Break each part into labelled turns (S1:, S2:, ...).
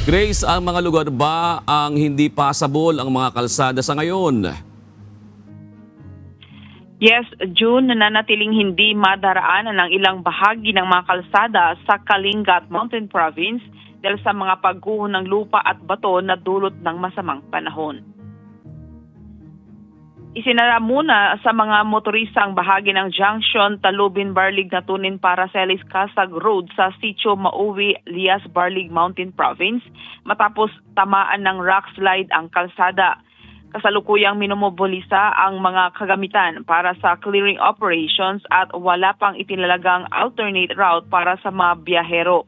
S1: Grace, ang mga lugar ba ang hindi passable ang mga kalsada sa ngayon?
S2: Yes, June, nananatiling hindi madaraanan ang ilang bahagi ng mga kalsada sa Kalinga at Mountain Province dahil sa mga pagguho ng lupa at bato na dulot ng masamang panahon. Isinara muna sa mga motorista ang bahagi ng Junction Talubin-Barlig na Tunin para Celis Casag Road sa Sitio Mauwi, Lias Barlig Mountain Province matapos tamaan ng rock slide ang kalsada. Kasalukuyang minomobilisa ang mga kagamitan para sa clearing operations at wala pang itinalagang alternate route para sa mga biyahero.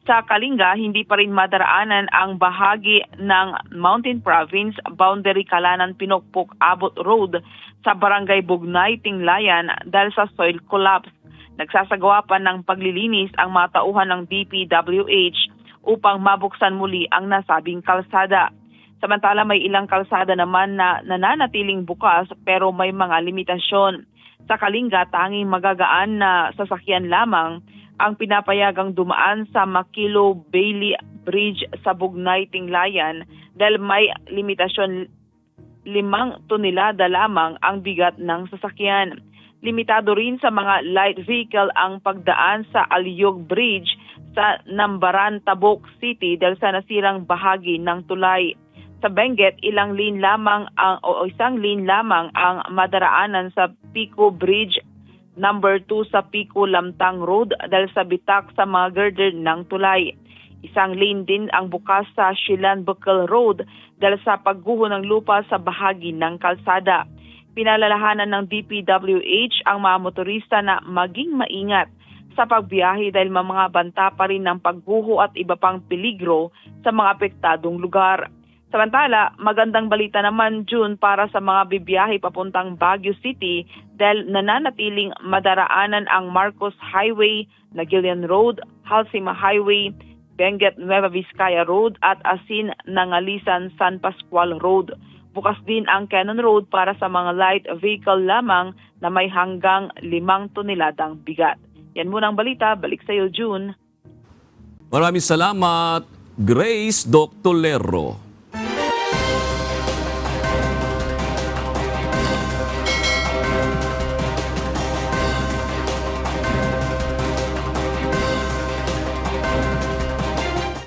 S2: Sa Kalinga, hindi pa rin madaraanan ang bahagi ng Mountain Province boundary Kalanan Pinokpok Abot Road sa Barangay Bugnay, Tinglayan dahil sa soil collapse. Nagsasagawa pa ng paglilinis ang mga tauhan ng DPWH upang mabuksan muli ang nasabing kalsada. Samantala may ilang kalsada naman na nananatiling bukas pero may mga limitasyon. Sa Kalinga, tanging magagaan na sasakyan lamang ang pinapayagang dumaan sa Makilo Bailey Bridge sa Bugnay, Tinglayan dahil may limitasyon 5 tonelada lamang ang bigat ng sasakyan. Limitado rin sa mga light vehicle ang pagdaan sa Alyog Bridge sa Nambaran, Tabuk City dahil sa nasirang bahagi ng tulay. Sa Benguet, isang lane lamang ang madaraanan sa Pico Bridge Number 2 sa Pico Lamtang Road dahil sa bitak sa mga girder ng tulay. Isang lane din ang bukas sa Shilan Bukal Road dahil sa pagguho ng lupa sa bahagi ng kalsada. Pinalalahanan ng DPWH ang mga motorista na maging maingat sa pagbiyahe dahil mga banta pa rin ng pagguho at iba pang peligro sa mga apektadong lugar. Samantala, magandang balita naman, June, para sa mga bibiyahe papuntang Baguio City dahil nananatiling madaraanan ang Marcos Highway, Nagilian Road, Halsima Highway, Benguet Nueva Vizcaya Road at Asin Nangalisan San Pascual Road. Bukas din ang Cannon Road para sa mga light vehicle lamang na may hanggang 5 toneladang bigat. Yan muna ang balita. Balik sa iyo, June.
S1: Maraming salamat, Grace Doctolero.